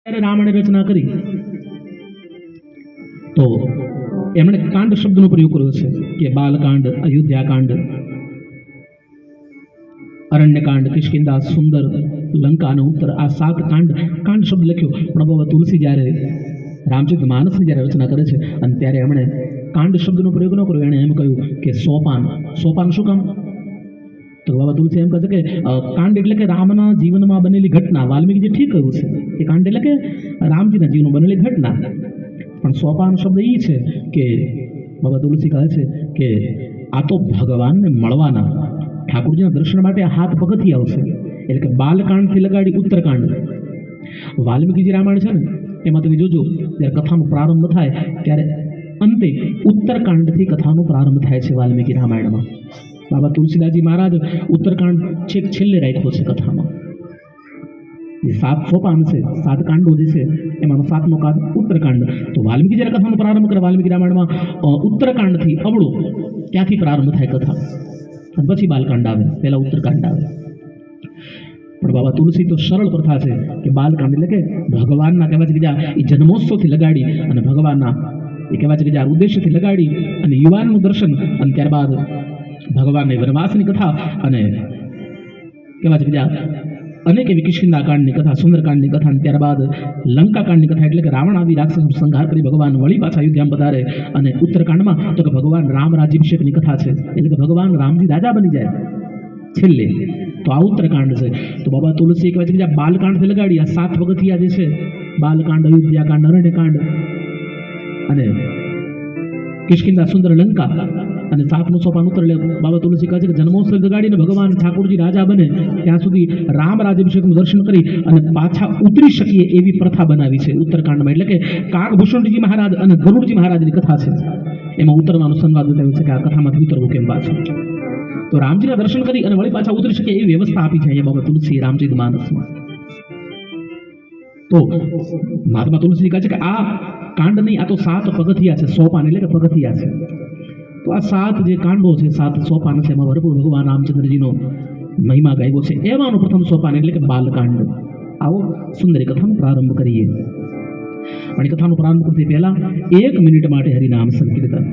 ત્યારે રામાયણ રચના કરી તો એમણે કાંડ શબ્દનો પ્રયોગ કર્યો છે કે બાલકાંડ, અયોધ્યાકાંડ, અરણ્યકાંડ, કિષ્કિંધા, સુંદર, લંકા અને ઉત્તર, આ 7 કાંડ શબ્દ લખ્યો. પણ બાબા તુલસી જ્યારે રામચરિત માનસની જ્યારે રચના કરે છે અને ત્યારે એમણે કાંડ શબ્દનો પ્રયોગ ન કર્યો. એણે એમ કહ્યું કે સોપાન શું કામ? તો બાબા તુલસી એમ કહે છે કે કાંડ એટલે કે રામના જીવનમાં બનેલી ઘટના. વાલ્મીકીએ ઠીક કહ્યું છે કે કાંડ એટલે કે રામજીના જીવનમાં બનેલી ઘટના, પણ સોપાન શબ્દ એ છે કે બાબા તુલસી કહે છે કે આ તો ભગવાનને મળવાના, ઠાકોરજીના દર્શન માટે આ 7 પગથિયા આવશે. એટલે કે બાલકાંડથી લગાડી ઉત્તરકાંડ. વાલ્મીકીજી રામાયણ છે ને એમાં તમે જોજો જ્યારે કથાનો પ્રારંભ થાય ત્યારે અંતે ઉત્તરકાંડથી કથાનો પ્રારંભ થાય છે વાલ્મીકી રામાયણમાં. બાબા તુલસીદાસજી મહારાજ ઉત્તરકાંડ છેક છેલ્લે રાખ્યો છે કથામાં. જે 7 સોપાન છે, 7 કાંડો જે છે એમાંનો 7મો કાંડ ઉત્તરકાંડ. તો વાલ્મીકી જ્યારે કથાનો પ્રારંભ કરે વાલ્મીકી રામાયણમાં ઉત્તરકાંડથી અવળો ત્યાંથી પ્રારંભ થાય કથા અને પછી બાલકાંડ આવે, પહેલા ઉત્તરકાંડ આવે. પણ બાબા તુલસી તો સરળ પ્રથા છે કે બાલકાંડ એટલે કે ભગવાનના કહેવાય છે કે જ્યાં એ જન્મોત્સવથી લગાડી અને ભગવાનના એ કહેવાય છે કે જ્યાં ઉદ્દેશ્યથી લગાડી અને યુવાનનું દર્શન અને ત્યારબાદ ભગવાનની વનવાસની કથા અને કહેવાય છે કે જ્યાં અનેક એવી કિષ્કિંધા કાંડની કથા, સુંદરકાંડની કથા અને ત્યારબાદ લંકાકાંડની કથા એટલે કે રાવણ આદિ રાક્ષસનો સંહાર કરી ભગવાન વળી પાછા અયોધ્યામાં પધારે. અને ઉત્તરકાંડમાં તો કે ભગવાન રામ રાજ્યાભિષેકની કથા છે એટલે કે ભગવાન રામજી રાજા બની જાય છેલ્લે. તો આ ઉત્તરકાંડ છે. તો બાબા તુલસી કહેવાય છે કે જ્યાં બાલકાંડથી લગાડી આ 7 પગથિયા જે છે બાલકાંડ, અયોધ્યાકાંડ, અરણ્યકાંડ અને કિષ્કિંધા, સુંદર, લંકા અને 7મું સોપાન ઉત્તર. એટલે બાબા તુલસી કહે છે કે જન્મોત્સવ લગાડીને ભગવાન ઠાકોરજી રાજા બને ત્યાં સુધી રામ રાજ્યાભિષેકનું દર્શન કરી અને પાછા ઉતરી શકીએ એવી પ્રથા બનાવી છે ઉત્તરકાંડમાં. એટલે કે કાગભૂષણજી મહારાજ અને ગરુડજી મહારાજની કથા છે એમાં ઉતરવાનો સંવાદ બતાવ્યો છે કે આ કથામાંથી ઉતરવું કેમ પાછું. તો રામજીના દર્શન કરી અને વળી પાછા ઉતરી શકે એવી વ્યવસ્થા આપી છે અહીંયા બાબા તુલસી રામચરિત માનસમાં. તો મહાત્મા તુલસી કહે છે કે આ કાંડ નહીં, આ તો 7 પગથિયા છે, સોપાન એટલે કે પગથિયા છે. તો આ 7 જે કાંડો છે, 7 સોપાન છે, એમાં ભરપૂર ભગવાન રામચંદ્રજીનો મહિમા ગાયવો છે. એમાંનો પ્રથમ સોપાન એટલે કે બાલકાંડ. આવો સુંદરી કથાનો પ્રારંભ કરીએ. પણ કથાનો પ્રારંભ કરતી પહેલા 1 મિનિટ માટે હરિનામ સંકીર્તન.